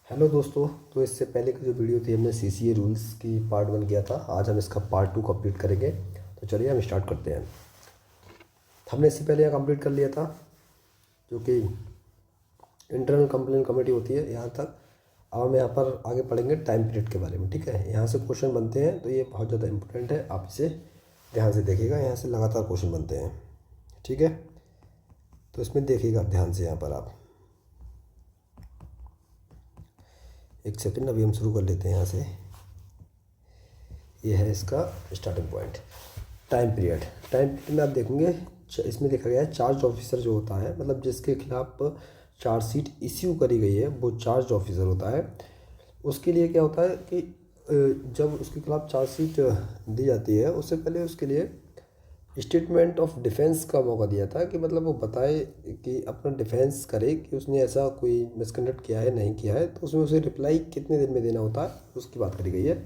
Hello दोस्तों। तो इससे पहले की जो वीडियो थी हमने सीसीए रूल्स की पार्ट 1 किया था। आज हम इसका पार्ट 2 कंप्लीट करेंगे। तो चलिए हम स्टार्ट करते हैं। हमने इससे पहले यहाँ कंप्लीट कर लिया था जो कि इंटरनल कंप्लेंट कमेटी होती है यहाँ तक। अब हम यहाँ पर आगे पढ़ेंगे टाइम पीरियड के बारे में। ठीक है, यहाँ से क्वेश्चन बनते हैं तो ये बहुत ज़्यादा इंपॉर्टेंट है, आप इसे ध्यान से देखिएगा। यहाँ से लगातार क्वेश्चन बनते हैं, ठीक है। तो इसमें देखिएगा ध्यान से। यहाँ पर आप एक सेकंड, अभी हम शुरू कर लेते हैं यहाँ से। ये है इसका starting point, time period. Time period में आप देखेंगे इसमें देखा गया है चार्ज ऑफिसर जो होता है, मतलब जिसके खिलाफ चार्जशीट इश्यू करी गई है वो चार्ज ऑफिसर होता है। उसके लिए क्या होता है कि जब उसके खिलाफ चार्जशीट दी जाती है उससे पहले उसके लिए स्टेटमेंट ऑफ डिफेंस का मौका दिया था कि मतलब वो बताए कि अपना डिफेंस करे कि उसने ऐसा कोई मिसकंडक्ट किया है नहीं किया है। तो उसमें उसे रिप्लाई कितने दिन में देना होता है उसकी बात करी गई है।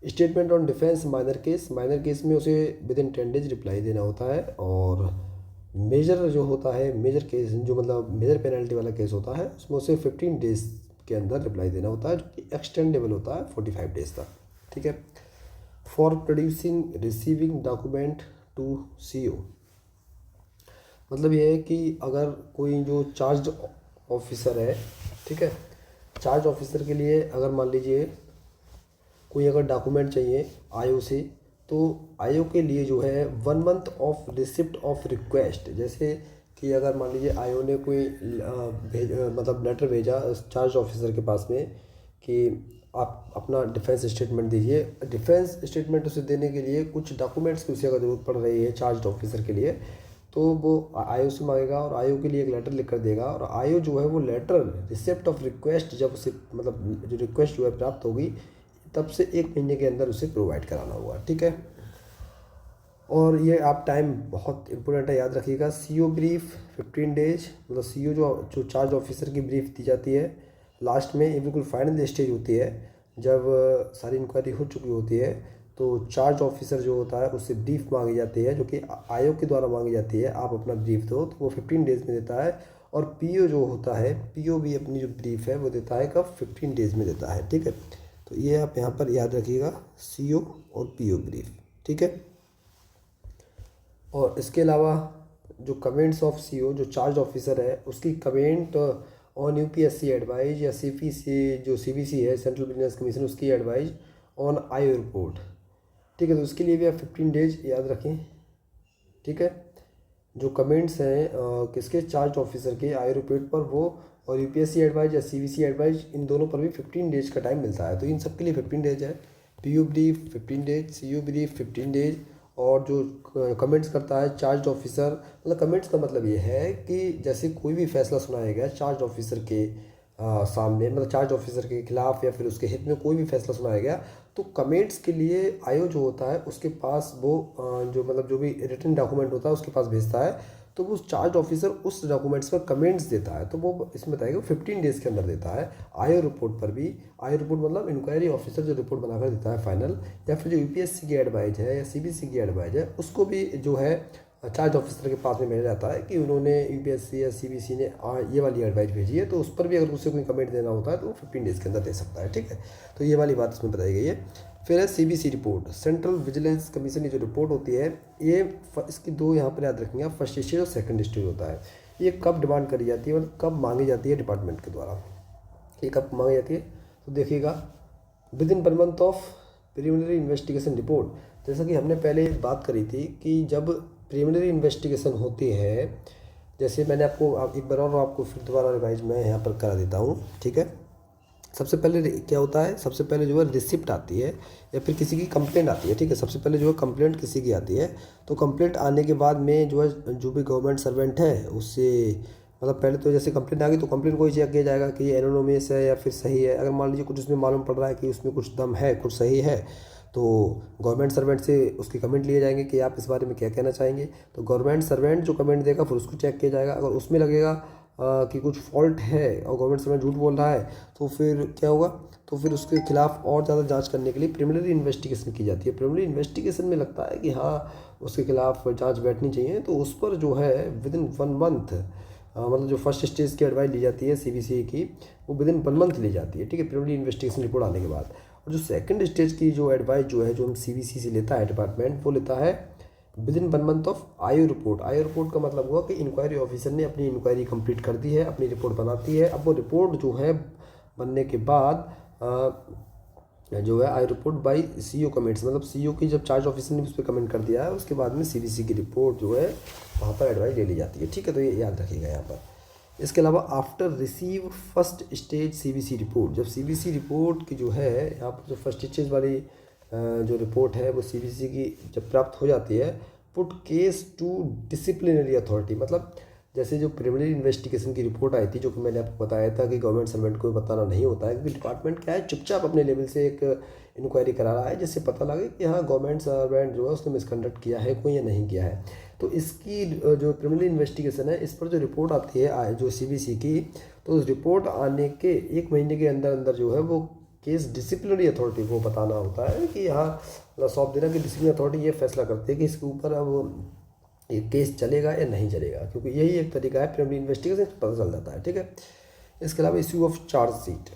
Statement on defence minor case में उसे विद इन 10 डेज रिप्लाई देना होता है। और मेजर जो होता है, मेजर केस जो मतलब मेजर पेनल्टी वाला केस होता है उसमें उसे 15 डेज के अंदर रिप्लाई देना होता है, जो कि एक्सटेंडेबल होता है 45 डेज तक। ठीक है। For producing receiving document to CO, मतलब ये है कि अगर कोई जो चार्ज ऑफिसर है, ठीक है, चार्ज ऑफिसर के लिए अगर मान लीजिए कोई अगर डॉक्यूमेंट चाहिए आईओ से, तो आईओ के लिए जो है 1 month of receipt of request. जैसे कि अगर मान लीजिए आईओ ने कोई मतलब लेटर भेजा चार्ज ऑफिसर के पास में कि आप अपना डिफेंस स्टेटमेंट दीजिए। डिफेंस स्टेटमेंट उसे देने के लिए कुछ डॉक्यूमेंट्स की उसे अगर ज़रूरत पड़ रही है चार्ज ऑफिसर के लिए, तो वो आईओ से मांगेगा और आईओ के लिए एक लेटर लिख कर देगा। और आईओ जो है वो लेटर रिसिप्ट ऑफ रिक्वेस्ट जब उसे मतलब जो रिक्वेस्ट जो है प्राप्त होगी तब से 1 महीने के अंदर उसे प्रोवाइड कराना होगा। ठीक है। और ये आप टाइम बहुत इंपॉर्टेंट है, याद रखिएगा। सीओ ब्रीफ 15 डेज, मतलब सीओ जो चार्ज ऑफिसर की ब्रीफ दी जाती है लास्ट में, ये बिल्कुल फाइनल स्टेज होती है जब सारी इंक्वायरी हो चुकी होती है। तो चार्ज ऑफिसर जो होता है उससे ब्रीफ मांगी जाती है, जो कि आयोग के द्वारा मांगी जाती है। आप अपना ब्रीफ दो तो वो 15 डेज में देता है। और पीओ जो होता है, पीओ भी अपनी जो ब्रीफ है वो देता है कब, 15 डेज में देता है। ठीक है। तो ये आप यहाँ पर याद रखिएगा, सीओ और पीओ ब्रीफ। ठीक है। और इसके अलावा जो कमेंट्स ऑफ सीओ जो चार्ज ऑफिसर है उसकी कमेंट ऑन यूपीएससी एडवाइज या सीपीसी जो सीबीसी है सेंट्रल बिजनेस कमीशन उसकी एडवाइज ऑन आईओ रिपोर्ट। ठीक है। तो उसके लिए भी आप 15 डेज याद रखें। ठीक है। जो कमेंट्स हैं किसके, चार्ज ऑफिसर के आईओ रिपोर्ट पर वो, और यूपीएससी एडवाइज या सीबीसी एडवाइज, इन दोनों पर भी 15 डेज का टाइम मिलता है। तो इन सब के लिए 15 डेज है। PU brief 15 days, CU brief 15 days, और जो कमेंट्स करता है चार्ज ऑफिसर, मतलब कमेंट्स का मतलब ये है कि जैसे कोई भी फैसला सुनाया गया चार्ज ऑफिसर के सामने, मतलब चार्ज ऑफिसर के खिलाफ या फिर उसके हित में कोई भी फैसला सुनाया गया, तो कमेंट्स के लिए आईओ जो होता है उसके पास वो जो मतलब जो भी रिटन डॉक्यूमेंट होता है उसके पास भेजता है। तो वो चार्ज ऑफिसर उस डॉक्यूमेंट्स पर कमेंट्स देता है, तो वो इसमें बताएगा 15 डेज़ के अंदर देता है। आईओ रिपोर्ट पर भी, आईओ रिपोर्ट मतलब इंक्वायरी ऑफिसर जो रिपोर्ट बनाकर देता है फाइनल, या फिर जो यूपीएससी की एडवाइज है या सीबीसी की एडवाइज है उसको भी जो है चार्ज ऑफिसर के पास में भेजा जाता है कि उन्होंने यूपीएससी या सीबीसी ने ये वाली एडवाइस भेजी है। तो उस पर भी अगर उसे कोई कमेंट देना होता है तो वो 15 डेज़ के अंदर दे सकता है। ठीक है। तो ये वाली बात इसमें बताई गई है। फिर है CBC report, central vigilance commission की जो रिपोर्ट होती है, ये इसकी दो यहाँ पर याद रखेंगे, फर्स्ट स्टेज और सेकंड स्टेज होता है। ये कब डिमांड करी जाती है, मतलब कब मांगी जाती है डिपार्टमेंट के द्वारा, ये कब मांगी जाती है। तो देखिएगा, with in 1 month of preliminary investigation report. जैसा कि हमने पहले बात करी थी कि जब प्रिलिमिनरी इन्वेस्टिगेशन होती है, जैसे मैंने आपको एक बार और आपको फिर दोबारा रिवाइज मैं यहाँ पर करा देता हूँ। ठीक है। सबसे पहले क्या होता है, सबसे पहले जो है रिसिप्ट आती है या फिर किसी की कंप्लेंट आती है। ठीक है। सबसे पहले जो है कंप्लेंट किसी की आती है, तो कंप्लेंट आने के बाद में जो है जो भी गवर्नमेंट सर्वेंट है उससे, मतलब पहले तो जैसे कंप्लेंट आ गई तो कंप्लेंट को ही चेक किया जाएगा कि ये एनोनिमस है या फिर सही है। अगर मान लीजिए कुछ उसमें मालूम पड़ रहा है कि उसमें कुछ दम है, कुछ सही है, तो गवर्नमेंट सर्वेंट से उसके कमेंट लिए जाएंगे कि आप इस बारे में क्या कहना चाहेंगे। तो गवर्नमेंट सर्वेंट जो कमेंट देगा फिर उसको चेक किया जाएगा। अगर उसमें लगेगा कि कुछ फॉल्ट है और गवर्नमेंट सर्वेंट झूठ बोल रहा है तो फिर क्या होगा, तो फिर उसके खिलाफ और ज़्यादा जांच करने के लिए प्रिलिमिनरी इन्वेस्टिगेशन की जाती है। प्रिलिमिनरी इन्वेस्टिगेशन में लगता है कि हाँ उसके खिलाफ जांच बैठनी चाहिए, तो उस पर जो है विद इन 1 मंथ मतलब जो फर्स्ट स्टेज की एडवाइस ली जाती है सीबीसी की, वो विद इन 1 मंथ ली जाती है, ठीक है, प्रिलिमिनरी इन्वेस्टिगेशन रिपोर्ट आने के बाद। और जो सेकंड स्टेज की जो एडवाइस जो है, जो हम सीबीसी से लेता है डिपार्टमेंट, वो लेता है within 1 month of IO report. IO report का मतलब हुआ कि इंक्वायरी ऑफिसर ने अपनी इंक्वायरी कंप्लीट कर दी है, अपनी रिपोर्ट बनाती है। अब वो रिपोर्ट जो है बनने के बाद जो है आई रिपोर्ट बाय सीईओ कमेंट्स, मतलब सीईओ की जब चार्ज ऑफिसर ने उस पर कमेंट कर दिया है, उसके बाद में सीबीसी की रिपोर्ट जो है वहाँ पर एडवाइस ले ली जाती है, ठीक है। तो ये याद रखिएगा यहाँ पर। इसके अलावा after receive first stage CBC report, जब सीबीसी रिपोर्ट की जो है यहाँ पर जो फर्स्ट स्टेज वाली जो रिपोर्ट है वो सीबीसी की जब प्राप्त हो जाती है, put case to disciplinary authority, मतलब जैसे जो प्रिलिमिनरी इन्वेस्टिगेशन की रिपोर्ट आई थी, जो कि मैंने आपको बताया था कि गवर्नमेंट सर्वेंट को बताना नहीं होता है, क्योंकि डिपार्टमेंट क्या है, चुपचाप अपने लेवल से एक इंक्वायरी करा रहा है, जिससे पता लगे कि हाँ गवर्नमेंट सर्वेंट जो है उसने मिसकंडक्ट किया है कोई या नहीं किया है। तो इसकी जो प्रिलिमिनरी इन्वेस्टिगेशन है, इस पर जो रिपोर्ट आती है जो सीबीसी की, तो उस रिपोर्ट आने के 1 महीने के अंदर अंदर जो है वो केस डिसिप्लिनरी अथॉरिटी को बताना होता है कि यहाँ सौंप देना कि डिसिप्लिनरी अथॉरिटी ये फैसला करती है कि इसके ऊपर अब ये केस चलेगा या नहीं चलेगा, क्योंकि यही एक तरीका है प्रिलिमिनरी इन्वेस्टिगेशन पता चल जाता है, ठीक है। इसके अलावा इश्यू ऑफ चार्जशीट,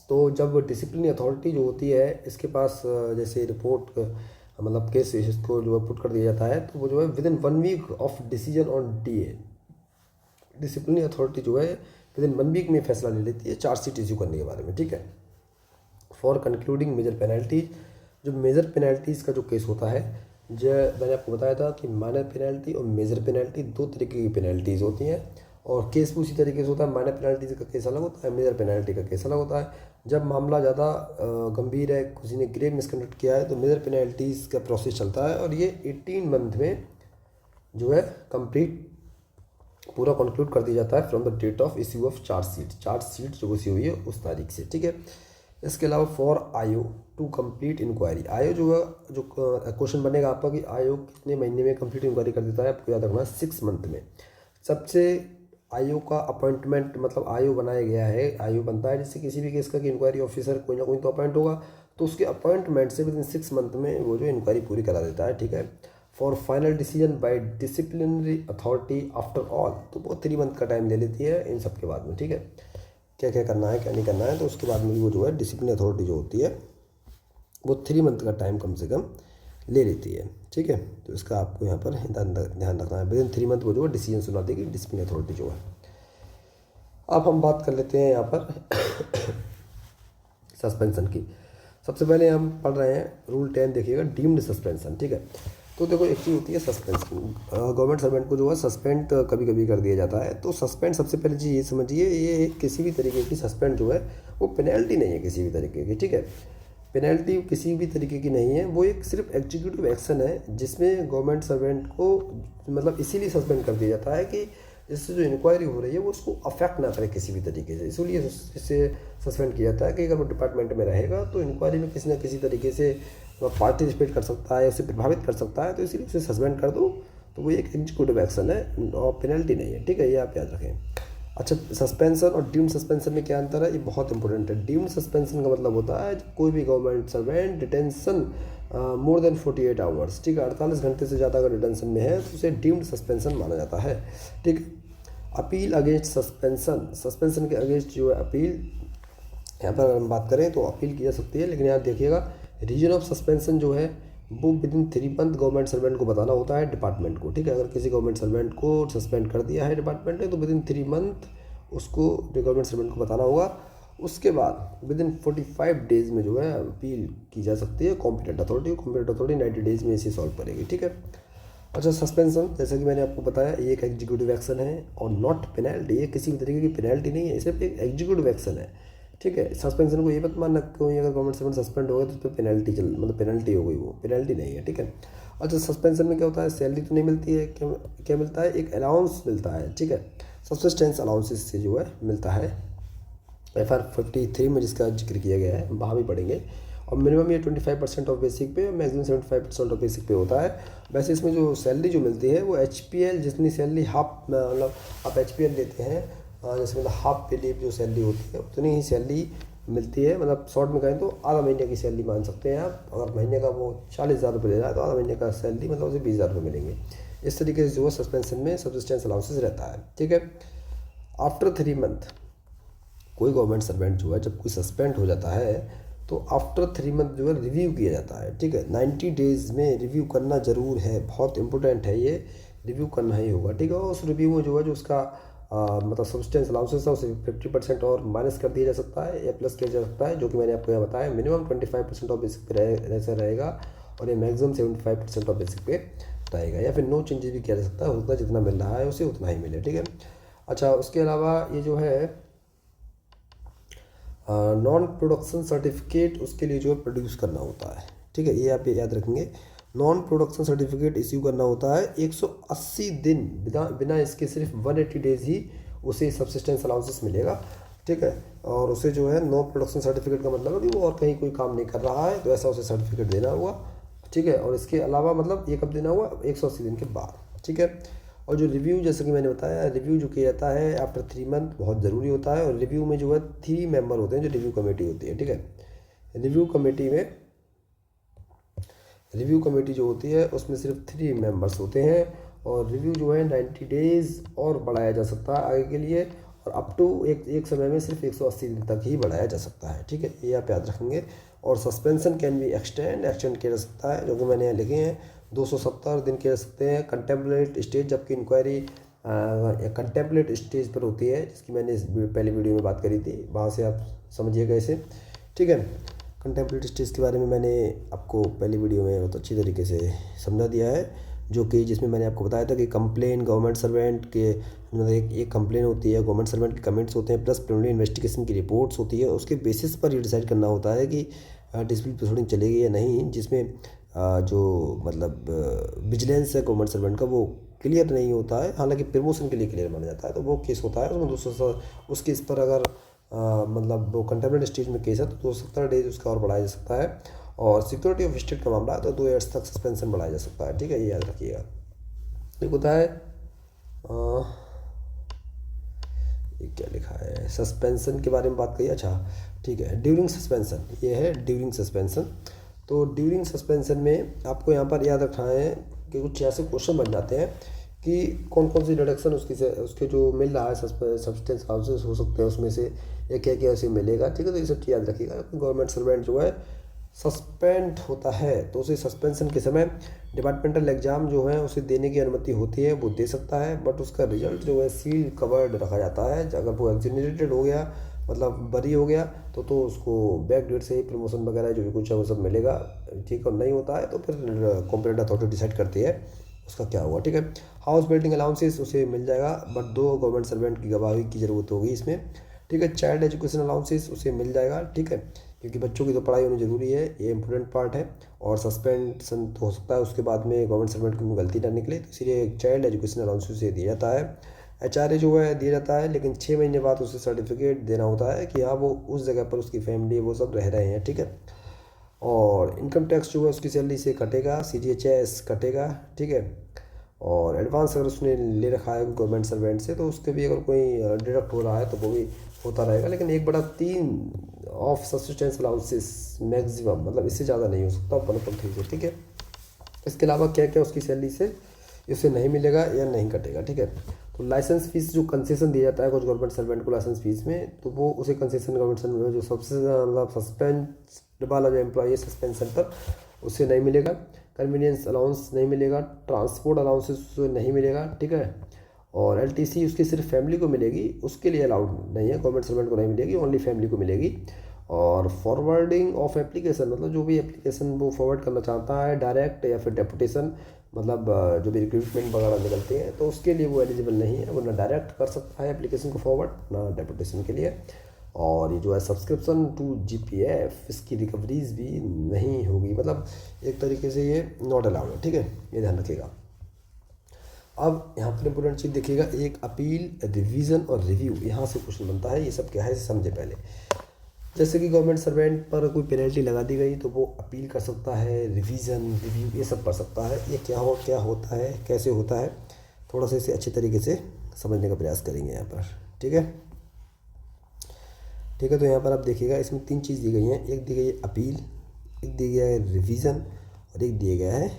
तो जब डिसिप्लिनरी अथॉरिटी जो होती है इसके पास जैसे रिपोर्ट मतलब केस इसको जो पुट कर दिया जाता है, तो वो जो है within 1 week of decision on DA, disciplinary authority जो है विद इन 1 वीक में फैसला ले लेती है चार्जशीट इशू करने के बारे में, ठीक है। फॉर कंक्लूडिंग मेजर पेनल्टीज, जो मेजर पेनल्टीज़ का जो केस होता है, जो मैंने आपको बताया था कि माइनर पेनल्टी और मेजर पेनल्टी 2 तरीके की पेनल्टीज़ होती हैं, और केस भी उसी तरीके से होता है। माइनर पेनल्टीज का केस अलग होता है, मेजर पेनल्टी का केस अलग होता है। जब मामला ज़्यादा गंभीर है, किसी ने ग्रेव मिसकंडक्ट किया है, तो मेजर पेनल्टीज़ का प्रोसेस चलता है, और ये 18 मंथ में जो है कंप्लीट पूरा कंक्लूड कर दिया जाता है from the date of issue of chargesheet जो इश्यू हुई है उस तारीख से, ठीक है। इसके अलावा फॉर आयो टू कंप्लीट इंक्वायरी, आयो जो है जो क्वेश्चन बनेगा आपका कि आयो कितने महीने में कंप्लीट इंक्वायरी कर देता है, आपको याद रखना 6 मंथ में। सबसे आयो का अपॉइंटमेंट मतलब आयो बनाया गया है, आयो बनता है जिससे किसी भी केस का कि इंक्वायरी ऑफिसर कोई ना कोई तो अपॉइंट होगा, तो उसके अपॉइंटमेंट से विद इन 6 मंथ में वो जो इंक्वायरी पूरी करा देता है, ठीक है। For final decision by disciplinary authority after all, तो वो 3 मंथ का टाइम ले लेती है इन सब के बाद में, ठीक है। क्या क्या करना है क्या नहीं करना है, तो उसके बाद में वो जो है डिसिप्लिन अथॉरिटी जो होती है वो 3 मंथ का टाइम कम से कम ले लेती है, ठीक है। तो इसका आपको यहाँ पर ध्यान रखना है, विद इन 3 मंथ वो जो है डिसीजन सुना देगी डिसिप्लिन अथॉरिटी जो है। अब हम बात कर लेते हैं यहाँ पर सस्पेंशन की। सबसे पहले हम पढ़ रहे हैं रूल 10, देखिएगा, डीम्ड सस्पेंशन, ठीक है। तो देखो एक चीज़ होती है सस्पेंशन, गवर्नमेंट सर्वेंट को जो है सस्पेंड कभी कभी कर दिया जाता है। तो सस्पेंड सबसे पहले चीज़ ये समझिए, ये किसी भी तरीके की सस्पेंड जो है वो पेनल्टी नहीं है किसी भी तरीके की, ठीक है। पेनल्टी किसी भी तरीके की नहीं है, वो एक सिर्फ एग्जीक्यूटिव एक्शन है जिसमें गवर्नमेंट सर्वेंट को मतलब इसीलिए सस्पेंड कर दिया जाता है कि इससे जो इंक्वायरी हो रही है वो उसको अफेक्ट ना करे किसी भी तरीके से, इसलिए इससे सस्पेंड किया जाता है कि अगर वो डिपार्टमेंट में रहेगा तो इंक्वायरी में किसी न किसी तरीके से पार्टिसिपेट कर सकता है, उसे प्रभावित कर सकता है, तो इसीलिए उसे सस्पेंड कर दो। तो वो एक एग्जीक्यूटिव एक्शन है और पेनल्टी नहीं है, ठीक है, ये आप याद रखें। अच्छा, सस्पेंशन और डीम्ड सस्पेंशन में क्या अंतर है, ये बहुत इंपॉर्टेंट है। डीम्ड सस्पेंशन का मतलब होता है कोई भी government servant detention more than 48 hours, ठीक है, 48 घंटे से ज़्यादा अगर डिटेंशन में है तो उसे डीम्ड सस्पेंशन माना जाता है, ठीक। अपील अगेंस्ट सस्पेंशन, सस्पेंशन के अगेंस्ट जो है अपील, यहाँ पर अगर हम बात करें तो अपील की जा सकती है, लेकिन यहाँ देखिएगा रीजन ऑफ सस्पेंशन जो है वो with in 3 month government servant को बताना होता है डिपार्टमेंट को, ठीक है। अगर किसी गवर्नमेंट सर्वेंट को सस्पेंड कर दिया है डिपार्टमेंट ने तो विद इन 3 मंथ उसको गवर्नमेंट सर्वेंट को बताना होगा। उसके बाद विद इन 45 डेज़ में जो है अपील की जा सकती है कॉम्पिटेंट अथॉरिटी 90 डेज़ में इसे सॉल्व करेगी, ठीक है। अच्छा, सस्पेंशन जैसा कि मैंने आपको बताया ये एक एग्जीक्यूटिव एक्शन है और नॉट पेनल्टी, ये किसी भी तरीके की पेनल्टी नहीं है, सिर्फ एक एग्जीक्यूटिव एक्शन है, ठीक है। सस्पेंशन को ये मत मानना कोई अगर गवर्नमेंट सर्वेंट सस्पेंड हो गया तो उस पर पेनल्टी मतलब पेनल्टी हो गई, वो पेनल्टी नहीं है, ठीक है। अच्छा, सस्पेंशन में क्या होता है, सैलरी तो नहीं मिलती है, क्या मिलता है, एक अलाउंस मिलता है, ठीक है, सब्सिस्टेंस अलाउंसेस से जो है मिलता है, FR 53 में जिसका जिक्र किया गया है वहाँ भी पढ़ेंगे। और मिनिमम ये 25% ऑफ बेसिक पे, मैक्सिमम 75% ऑफ बेसिक पे होता है। वैसे इसमें जो सैलरी जो मिलती है वो HPL जितनी सैलरी हाफ मतलब आप HPL लेते हैं जैसे मतलब हाफ पे लीव जो सैलरी होती है उतनी ही सैलरी मिलती है, मतलब शॉर्ट में कहें तो आधा महीने की सैलरी मान सकते हैं आप। अगर महीने का वो 40,000 रुपये ले रहा है तो आधा महीने का सैलरी मतलब उसे 20,000 रुपये मिलेंगे, इस तरीके से जो है सस्पेंशन में सब्सिस्टेंस अलाउंसेस रहता है, ठीक है। आफ्टर 3 मंथ कोई गवर्नमेंट सर्वेंट जो है जब कोई सस्पेंड हो जाता है तो आफ्टर 3 मंथ जो है रिव्यू किया जाता है, ठीक है। 90 डेज़ में रिव्यू करना ज़रूर है, बहुत इंपॉर्टेंट है ये, रिव्यू करना ही होगा, ठीक है। और उस रिव्यू में जो है जो उसका मतलब सब्सटेंस अलाउंसेस है उसे 50% और माइनस कर दिया जा सकता है या प्लस किया जा सकता है, जो कि मैंने आपको यहाँ बताया। मिनिमम 25% ऑफ बेसिक पे ऐसा रहेगा और ये मैक्सिमम 75% ऑफ बेसिक पे रहेगा, या फिर नो चेंजेस भी किया जा सकता है, उतना जितना मिल रहा है उसे उतना ही मिले, ठीक है। अच्छा, उसके अलावा ये जो है नॉन प्रोडक्शन सर्टिफिकेट उसके लिए जो है प्रोड्यूस करना होता है, ठीक है। ये आप याद रखेंगे, नॉन प्रोडक्शन सर्टिफिकेट इश्यू करना होता है 180 दिन बिना बिना इसके, सिर्फ 180 डेज ही उसे सब्सिस्टेंस अलाउंसेस मिलेगा, ठीक है। और उसे जो है नो प्रोडक्शन सर्टिफिकेट का मतलब है कि वो और कहीं कोई काम नहीं कर रहा है, तो ऐसा उसे सर्टिफिकेट देना हुआ, ठीक है। और इसके अलावा मतलब ये कब देना हुआ, 180 दिन के बाद, ठीक है। और जो रिव्यू, जैसे कि मैंने बताया, रिव्यू जो किया जाता है आफ्टर 3 मंथ बहुत ज़रूरी होता है। और रिव्यू में जो है 3 मेंबर होते हैं, जो रिव्यू कमेटी होती है, ठीक है। रिव्यू कमेटी जो होती है उसमें सिर्फ 3 मेंबर्स होते हैं, और रिव्यू जो है 90 डेज़ और बढ़ाया जा सकता है आगे के लिए, और अप टू एक समय में सिर्फ 180 दिन तक ही बढ़ाया जा सकता है, ठीक है। ये आप याद रखेंगे। और सस्पेंशन कैन बी एक्सटेंड किया जा सकता है, जो कि मैंने यहाँ लिखे हैं, 270 दिन किया जा सकते हैं कंटेम्पलेट स्टेज, जबकि इंक्वायरी कंटेम्पलेट स्टेज पर होती है, जिसकी मैंने इस पहले वीडियो में बात करी थी, वहाँ से आप समझिएगा इसे, ठीक है। कंटेम्पलेट स्टेज के बारे में मैंने आपको पहली वीडियो में बहुत अच्छी तरीके से समझा दिया है, जो कि जिसमें मैंने आपको बताया था कि कंप्लेन गवर्नमेंट सर्वेंट के, मतलब एक कंप्लेन होती है, गवर्नमेंट सर्वेंट के कमेंट्स होते हैं, प्लस प्रिलिमिनरी इन्वेस्टिगेशन की रिपोर्ट्स होती है, उसके बेसिस पर ये डिसाइड करना होता है कि डिस्प्यूट प्रोसीडिंग चलेगी या नहीं, जिसमें जो मतलब विजिलेंस है गवर्नमेंट सर्वेंट का वो क्लियर नहीं होता है, हालांकि प्रमोशन के लिए क्लियर माना जाता है, तो वो केस होता है उसमें 200 उस केस पर अगर मतलब वो कंटेम्पलेट स्टेज में केस है तो 270 डेज उसका और बढ़ाया जा सकता है। और सिक्योरिटी ऑफ स्टेट का मामला है तो 2 ईयर्स तक सस्पेंशन बढ़ाया जा सकता है, ठीक है। ये याद रखिएगा। ये होता है ये क्या लिखा है, सस्पेंशन के बारे में बात करिए। अच्छा, ठीक है, ड्यूरिंग सस्पेंशन, ये है ड्यूरिंग सस्पेंशन। तो ड्यूरिंग सस्पेंशन में आपको यहाँ पर याद रखना है कि कुछ ऐसे क्वेश्चन बन जाते हैं कि कौन कौन सी डिडक्शन उसके जो मिल रहा है सब्सटेंस हाउसेस हो सकते हैं उसमें से, या क्या क्या उसे मिलेगा, ठीक है। तो ये सब चीज़ याद रखिएगा। गवर्नमेंट सर्वेंट जो है सस्पेंड होता है तो उसे सस्पेंशन के समय डिपार्टमेंटल एग्ज़ाम जो है उसे देने की अनुमति होती है, वो दे सकता है, बट उसका रिजल्ट जो है सील कवर्ड रखा जाता है। अगर वो एग्जोनरेटेड हो गया, मतलब बरी हो गया, तो उसको बैक डेट से ही प्रमोशन वगैरह जो भी कुछ है वो सब मिलेगा, ठीक। और नहीं होता है तो फिर कॉम्पिटेंट अथॉरिटी डिसाइड करती है उसका क्या हुआ, ठीक है। हाउस बिल्डिंग अलाउंसेस उसे मिल जाएगा, बट 2 गवर्नमेंट सर्वेंट की गवाही की ज़रूरत होगी इसमें, ठीक है। चाइल्ड एजुकेशन अलाउंसेस उसे मिल जाएगा, ठीक है, क्योंकि बच्चों की तो पढ़ाई होनी ज़रूरी है, ये इंपॉर्टेंट पार्ट है। और सस्पेंशन तो हो सकता है उसके बाद में गवर्नमेंट सर्वेंट की गलती ना निकले, तो इसलिए चाइल्ड एजुकेशन अलाउंस उसे दिया जाता है। HRA जो है दिया जाता है, लेकिन 6 महीने बाद उसे सर्टिफिकेट देना होता है कि हाँ वो उस जगह पर उसकी फैमिली वो सब रह रहे हैं, ठीक है। और इनकम टैक्स जो है उसकी सैलरी से कटेगा, CGHS कटेगा, ठीक है। और एडवांस अगर उसने ले रखा है गवर्नमेंट सर्वेंट से तो उसके भी अगर कोई डिडक्ट हो रहा है तो वो भी होता रहेगा, लेकिन 1/3 ऑफ सब्सिस्टेंस अलाउंसेस मैक्सिमम, मतलब इससे ज़्यादा नहीं हो सकता 1/3 से, ठीक है। इसके अलावा क्या क्या उसकी सैलरी से इसे नहीं मिलेगा या नहीं कटेगा, ठीक है। तो लाइसेंस फीस जो कंसेशन दिया जाता है कुछ गवर्नमेंट सर्वेंट को लाइसेंस फीस में, तो वो उसे कंसेशन गवर्नमेंट सर्वेंट में जो सबसे मतलब सस्पेंड वाला जो एम्प्लॉई है सस्पेंशन पर, उसे नहीं मिलेगा। कन्वीनियंस अलाउंस नहीं मिलेगा, ट्रांसपोर्ट अलाउंसेस नहीं मिलेगा, ठीक है। और LTC उसकी सिर्फ फैमिली को मिलेगी, उसके लिए अलाउड नहीं है, गवर्नमेंट सर्वेंट को नहीं मिलेगी, ओनली फैमिली को मिलेगी। और फॉरवर्डिंग ऑफ एप्लीकेशन, मतलब जो भी एप्लीकेशन वो फॉरवर्ड करना चाहता है डायरेक्ट या फिर डेपुटेशन, मतलब जो भी रिक्रूटमेंट वगैरह निकलते हैं तो उसके लिए वो एलिजिबल नहीं है, वो ना डायरेक्ट कर सकता है एप्लीकेशन को फॉरवर्ड, ना डेपुटेशन के लिए। और ये जो है सब्सक्रिप्शन टू GPF इसकी रिकवरीज भी नहीं होगी, मतलब एक तरीके से ये नॉट अलाउड है, ठीक है। ये ध्यान रखिएगा। अब यहाँ पर इंपोर्टेंट चीज़ देखिएगा, एक अपील, रिवीजन और रिव्यू, यहाँ से क्वेश्चन बनता है। ये सब क्या है समझे पहले। जैसे कि गवर्नमेंट सर्वेंट पर कोई पेनल्टी लगा दी गई तो वो अपील कर सकता है, रिवीजन, रिव्यू ये सब कर सकता है। ये क्या होता है, कैसे होता है, थोड़ा सा इसे अच्छे तरीके से समझने का प्रयास करेंगे यहाँ पर, ठीक है। ठीक है, तो यहाँ पर आप देखिएगा इसमें 3 चीज़ दी गई हैं, एक दी गई है अपील, एक दिया गया है रिवीजन और एक दिया गया है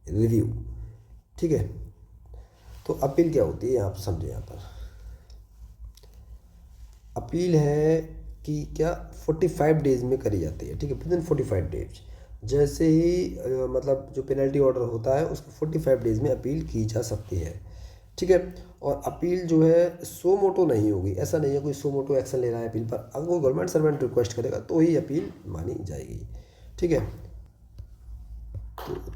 रिव्यू। ठीक है। तो अपील क्या होती है आप समझे। यहाँ पर अपील है कि क्या 45 डेज में करी जाती है, ठीक है, विदिन 45 डेज। जैसे ही मतलब जो पेनल्टी ऑर्डर होता है उसको 45 डेज में अपील की जा सकती है, ठीक है। और अपील जो है सो मोटो नहीं होगी, ऐसा नहीं है कोई सो मोटो एक्शन ले रहा है अपील पर। अगर कोई गवर्नमेंट सर्वेंट रिक्वेस्ट करेगा तो ही अपील मानी जाएगी, ठीक है।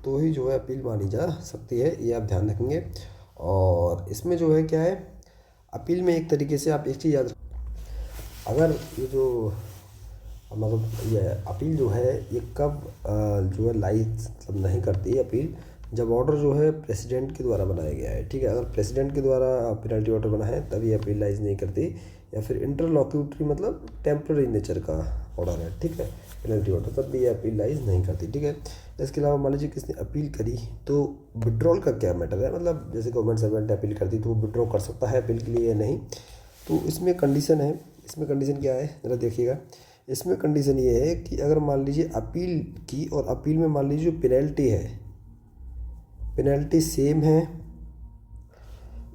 तो ही जो है अपील मानी जा सकती है, ये आप ध्यान रखेंगे। और इसमें जो है क्या है, अपील में एक तरीके से आप एक चीज़ याद, अगर ये जो मतलब ये अपील जो है ये कब जो है लाइज मतलब नहीं करती है अपील, जब ऑर्डर जो है प्रेसिडेंट के द्वारा बनाया गया है, ठीक है। अगर प्रेसिडेंट के द्वारा पेनल्टी ऑर्डर बना है तभी अपील लाइज नहीं करती, या फिर इंटरलॉक्यूटरी मतलब टेम्पररी नेचर का ऑर्डर है, ठीक है, पेनल्टी ऑर्डर, तब भी ये अपील लाइज नहीं करती, ठीक है। इसके अलावा मान लीजिए किसने अपील करी तो विड्रॉल का क्या मैटर है, मतलब जैसे गवर्नमेंट सर्वेंट ने अपील कर दी तो वो विड्रॉ कर सकता है अपील के लिए या नहीं। तो इसमें कंडीशन है, इसमें कंडीशन क्या है ज़रा देखिएगा। इसमें कंडीशन ये है कि अगर मान लीजिए अपील की और अपील में मान लीजिए जो पेनल्टी है, पेनल्टी सेम है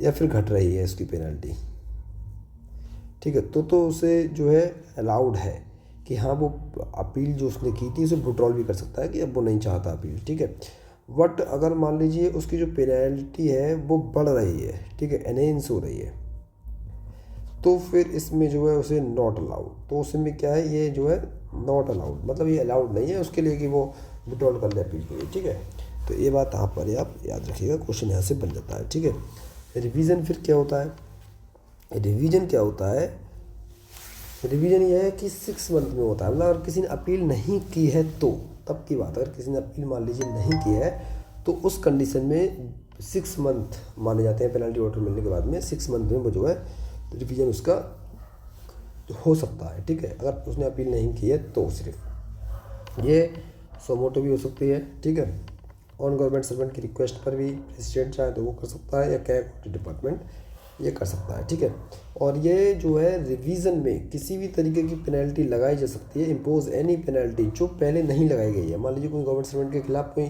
या फिर घट रही है उसकी पेनल्टी, ठीक है, तो उसे जो है अलाउड है कि हाँ वो अपील जो उसने की थी उसे विड्रॉल भी कर सकता है कि अब वो नहीं चाहता अपील, ठीक है। बट अगर मान लीजिए उसकी जो पेनल्टी है वो बढ़ रही है, ठीक है, एनहेंस हो रही है, तो फिर इसमें जो है उसे नॉट अलाउड, तो उसमें क्या है ये जो है नॉट अलाउड, मतलब ये अलाउड नहीं है उसके लिए कि वो विड्रॉल कर ले अपील के लिए, ठीक है। तो ये बात यहाँ पर आप याद रखिएगा, क्वेश्चन यहाँ से बन जाता है, ठीक है। रिवीजन फिर क्या होता है, रिवीजन क्या होता है, रिवीजन ये है कि 6 मंथ में होता है, मतलब अगर किसी ने अपील नहीं की है तो तब की बात, अगर किसी ने अपील मान लीजिए नहीं की है तो उस कंडीशन में 6 मंथ माने जाते हैं, पेनल्टी ऑर्डर मिलने के बाद में 6 मंथ में वो जो है रिवीजन उसका हो सकता है, ठीक है। अगर उसने अपील नहीं की है तो सिर्फ ये सोमोटो भी हो सकती है, ठीक है। ऑन गवर्नमेंट सर्वेंट की रिक्वेस्ट पर भी प्रेसिडेंट चाहे तो वो कर सकता है, या कैग डिपार्टमेंट ये कर सकता है, ठीक है। और ये जो है रिवीजन में किसी भी तरीके की पेनल्टी लगाई जा सकती है, इम्पोज एनी पेनल्टी जो पहले नहीं लगाई गई है। मान लीजिए कोई गवर्नमेंट सर्वेंट के खिलाफ कोई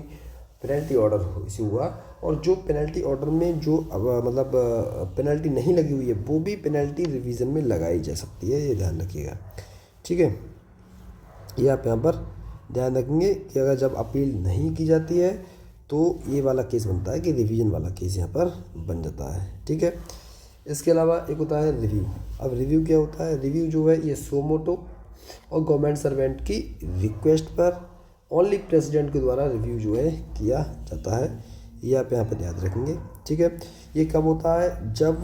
पेनल्टी ऑर्डर इशू हुआ और जो पेनल्टी ऑर्डर में जो मतलब पेनल्टी नहीं लगी हुई है वो भी पेनल्टी रिवीजन में लगाई जा सकती है, ये ध्यान रखिएगा, ठीक है। ये आप यहाँ पर ध्यान रखेंगे कि अगर जब अपील नहीं की जाती है तो ये वाला केस बनता है कि रिवीजन वाला केस यहाँ पर बन जाता है, ठीक है। इसके अलावा एक होता है रिव्यू। अब रिव्यू क्या होता है, रिव्यू जो है ये सो मोटो और गवर्नमेंट सर्वेंट की रिक्वेस्ट पर ओनली प्रेसिडेंट के द्वारा रिव्यू जो है किया जाता है, ये आप यहाँ पर याद रखेंगे, ठीक है। ये कब होता है, जब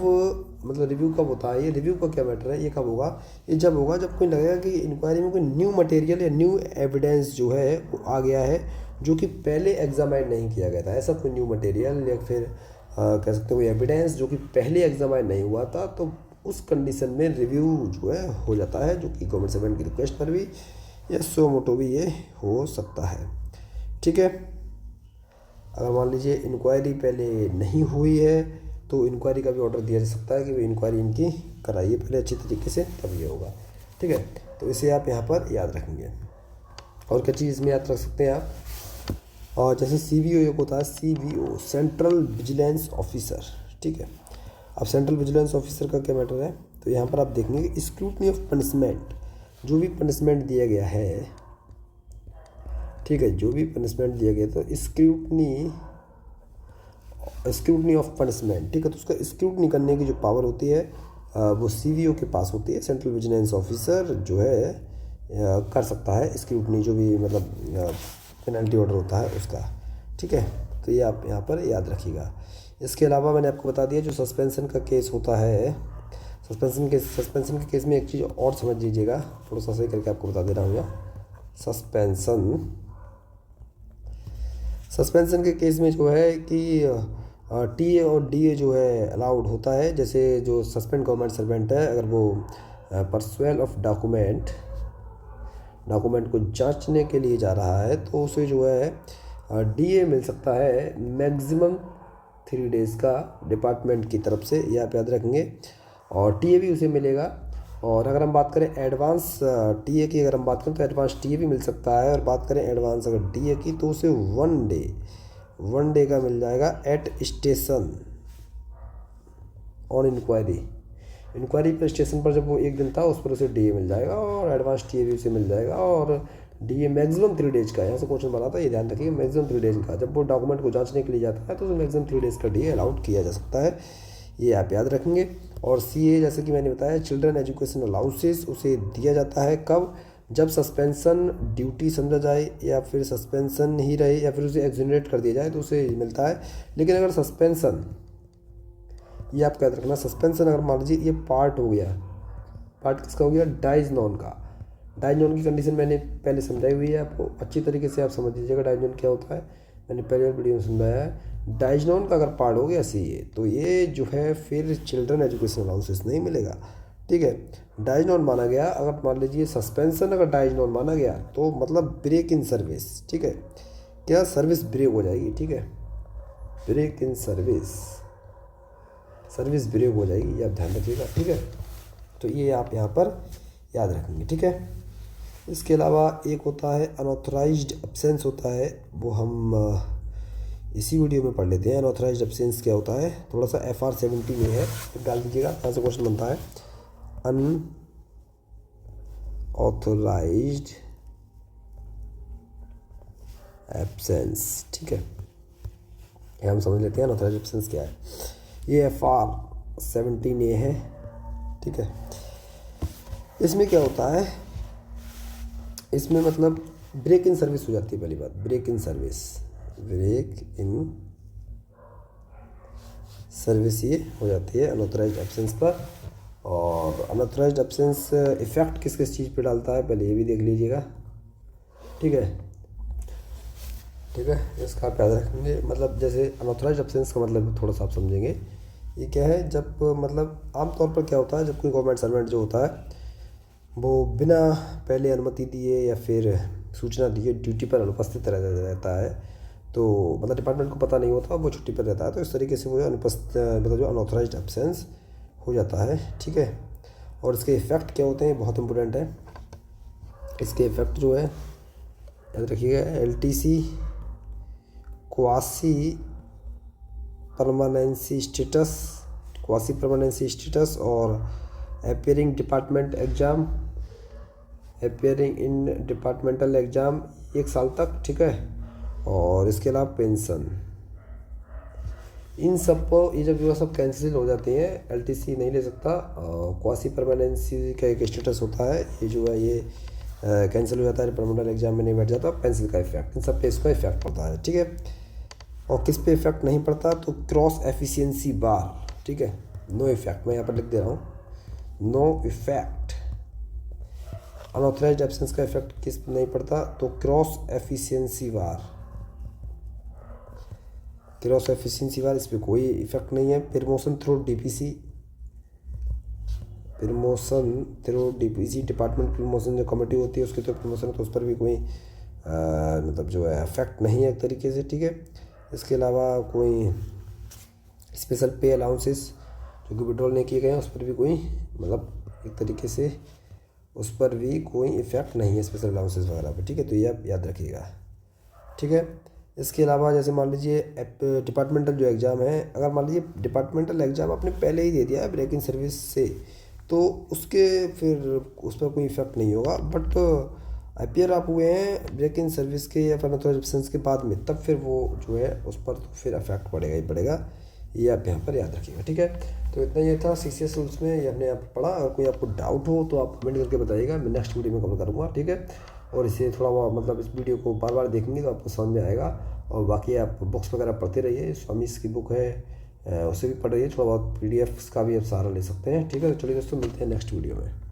मतलब रिव्यू कब होता है, ये रिव्यू का क्या मैटर है, ये कब होगा, ये जब होगा जब कोई लगेगा कि इंक्वायरी में कोई न्यू मटेरियल या न्यू एविडेंस जो है वो आ गया है जो कि पहले एग्जामाइन नहीं किया गया था। ऐसा कोई न्यू मटेरियल या फिर कह सकते हैं कोई एविडेंस जो कि पहले एग्जामाइन नहीं हुआ था, तो उस कंडीशन में रिव्यू जो है हो जाता है, जो कि गवर्नमेंट सर्वेंट की रिक्वेस्ट पर भी या सो मोटो भी ये हो सकता है, ठीक है। अगर मान लीजिए इंक्वायरी पहले नहीं हुई है तो इंक्वायरी का भी ऑर्डर दिया जा सकता है कि वो इंक्वायरी इनकी कराइए पहले अच्छी तरीके से, तब ये होगा, ठीक है। तो इसे आप यहाँ पर याद रखेंगे। और क्या चीज़ इसमें याद रख सकते हैं आप, और जैसे CVO एक होता है, CVO सेंट्रल विजिलेंस ऑफिसर, ठीक है। अब सेंट्रल विजिलेंस ऑफिसर का क्या मैटर है, तो यहाँ पर आप देखेंगे कि स्क्रूटनी ऑफ पनिशमेंट, जो भी पनिशमेंट दिया गया है, ठीक है, जो भी पनिशमेंट दिया गया तो स्क्रूटनी ऑफ पनिशमेंट, ठीक है। तो उसका स्क्रूटनी करने की जो पावर होती है वो CVO के पास होती है। सेंट्रल विजिलेंस ऑफिसर जो है कर सकता है स्क्रूटनी, जो भी मतलब पेनल्टी ऑर्डर होता है उसका, ठीक है। तो ये आप यहाँ पर याद रखिएगा। इसके अलावा मैंने आपको बता दिया जो सस्पेंशन का केस होता है, सस्पेंशन के केस में एक चीज़ और समझ लीजिएगा, थोड़ा सा सही करके आपको बता दे रहा हूँ यहाँ। सस्पेंशन के केस में जो है कि TA और DA जो है अलाउड होता है। जैसे जो सस्पेंड गवर्नमेंट सर्वेंट है, अगर वो परसुएल ऑफ डॉक्यूमेंट को जांचने के लिए जा रहा है तो उसे जो है DA मिल सकता है मैक्सिमम 3 डेज़ का डिपार्टमेंट की तरफ से, ये आप याद रखेंगे। और TA भी उसे मिलेगा। और अगर हम बात करें एडवांस TA की, अगर हम बात करें तो एडवांस TA भी मिल सकता है। और बात करें एडवांस अगर DA की तो उसे 1 डे का मिल जाएगा एट स्टेशन ऑन इंक्वायरी पर स्टेशन पर जब वो 1 दिन था उस पर उसे डीए मिल जाएगा और एडवांस टीए भी उसे मिल जाएगा। और डीए मैक्सिमम 3 डेज का, यहाँ से क्वेश्चन बना था, ये ध्यान रखिए मैक्सिमम 3 डेज का। जब वो डॉक्यूमेंट को जांचने के लिए जाता है तो उसे मैक्सिमम 3 डेज का डीए अलाउड किया जा सकता है, ये आप याद रखेंगे। और सीए जैसे कि मैंने बताया चिल्ड्रन एजुकेशन अलाउंसेस उसे दिया जाता है कब, जब सस्पेंशन ड्यूटी समझा जाए या फिर सस्पेंशन ही रहे या फिर उसे एक्सोनरेट कर दिया जाए तो उसे मिलता है। लेकिन अगर सस्पेंशन, ये आप याद रखना, सस्पेंशन अगर मान लीजिए ये पार्ट हो गया, पार्ट किसका हो गया, डाइज नॉन का। डाइज नॉन की कंडीशन मैंने पहले समझाई हुई है आपको, अच्छी तरीके से आप समझ लीजिएगा डाइज नॉन क्या होता है, मैंने पहले वीडियो में समझाया है। डाइज नॉन का अगर पार्ट हो गया सीए तो ये जो है फिर चिल्ड्रन एजुकेशन अलाउंसेस नहीं मिलेगा, ठीक है। डाइज नॉन माना गया, अगर मान लीजिए सस्पेंशन अगर डाइज नॉन माना गया तो मतलब ब्रेक इन सर्विस, ठीक है, क्या सर्विस ब्रेक हो जाएगी, ठीक है, ब्रेक इन सर्विस ब्रेक हो जाएगी, ये आप ध्यान रखिएगा, ठीक है। तो ये आप यहाँ पर याद रखेंगे, ठीक है। इसके अलावा एक होता है अनऑथराइज्ड एब्सेंस होता है, वो हम इसी वीडियो में पढ़ लेते हैं। अनऑथराइज्ड एब्सेंस क्या होता है, थोड़ा सा FR 70 में है, तो डाल दीजिएगा, यहाँ से क्वेश्चन बनता है अनऑथराइज्ड एब्सेंस, ठीक है। ये हम समझ लेते हैं अनऑथराइज्ड एब्सेंस क्या है। ये FR 17A है, ठीक है। इसमें क्या होता है, इसमें मतलब ब्रेक इन सर्विस हो जाती है, पहली बात ब्रेक इन सर्विस ये हो जाती है अनऑथराइज्ड एब्सेंस पर। और अनऑथराइज्ड एब्सेंस इफेक्ट किस किस चीज़ पे डालता है पहले ये भी देख लीजिएगा, ठीक है, ठीक है। इसका आप याद रखेंगे, मतलब जैसे अनऑथराइज्ड एब्सेंस का मतलब थोड़ा सा आप समझेंगे, ये क्या है, जब मतलब आमतौर पर क्या होता है, जब कोई गवर्नमेंट सर्वेंट जो होता है वो बिना पहले अनुमति दिए या फिर सूचना दिए ड्यूटी पर अनुपस्थित रहता है, तो मतलब डिपार्टमेंट को पता नहीं होता, वो छुट्टी पर रहता है, तो इस तरीके से वो अनुपस्थित मतलब जो अनऑथराइज्ड एब्सेंस हो जाता है, ठीक है। और इसके इफ़ेक्ट क्या होते हैं, बहुत इंपॉर्टेंट है। इसके इफ़ेक्ट जो है याद रखिएगा, LTC, क्वासी परमानेंसी स्टेटस और अपीयरिंग इन डिपार्टमेंटल एग्ज़ाम 1 साल तक, ठीक है। और इसके अलावा पेंशन, इन सब को ये जब जो सब कैंसिल हो जाती हैं, LTC नहीं ले सकता, क्वासी परमानेंसी का एक स्टेटस होता है, ये जो है ये कैंसिल हो जाता है, डिपार्टमेंटल एग्जाम में नहीं बैठ जाता, पेंसिल का इफेक्ट, इन सब पे इसका इफेक्ट पड़ता है, ठीक है। और किस पे इफेक्ट नहीं पड़ता, तो क्रॉस एफिशिएंसी बार, ठीक है, नो इफेक्ट, मैं यहाँ पर लिख दे रहा हूँ, नो इफेक्ट। अनऑथराइज्ड एब्सेंस का इफेक्ट किस पे नहीं पड़ता, तो क्रॉस एफिशिएंसी बार इस पर कोई इफेक्ट नहीं है। Promotion through DPC department promotion जो कमेटी होती है उसकी तो प्रमोशन है, तो उस पर भी कोई मतलब जो है इफेक्ट नहीं है एक तरीके से, ठीक है। इसके अलावा कोई स्पेशल पे अलाउंसेस जो कि विड्रॉल नहीं किए गए हैं उस पर भी कोई मतलब एक तरीके से उस पर भी कोई इफेक्ट नहीं है स्पेशल अलाउंसेस वगैरह पर, ठीक है। तो ये आप याद रखिएगा, ठीक है। इसके अलावा जैसे मान लीजिए डिपार्टमेंटल जो एग्ज़ाम है, अगर मान लीजिए डिपार्टमेंटल एग्ज़ाम आपने पहले ही दे दिया है ब्रेक इन सर्विस से, तो उसके फिर उस पर कोई इफेक्ट नहीं होगा। बट अपीयर आप हुए हैं ब्रेक इन सर्विस के या फिर अनऑथराइज्ड एब्सेंस के बाद में, तब फिर वो जो है उस पर तो फिर इफेक्ट पड़ेगा ही पड़ेगा, ये आप यहाँ पर याद रखिएगा, ठीक है। तो इतना ये था CCS रूल्स में, ये हमने यहाँ पर पढ़ा। अगर कोई आपको डाउट हो तो आप कमेंट करके बताइएगा, मैं नेक्स्ट वीडियो में कवर करूँगा, ठीक है। और इसे थोड़ा मतलब इस वीडियो को बार बार देखेंगे तो आपको समझ में आएगा। और बाकी आप बुक्स वगैरह पढ़ते रहिए, स्वामीज की बुक है उसे भी पढ़ रहिए, थोड़ा बहुत PDFs का भी आप सहारा ले सकते हैं, ठीक है। तो चलिए दोस्तों, मिलते हैं नेक्स्ट वीडियो में।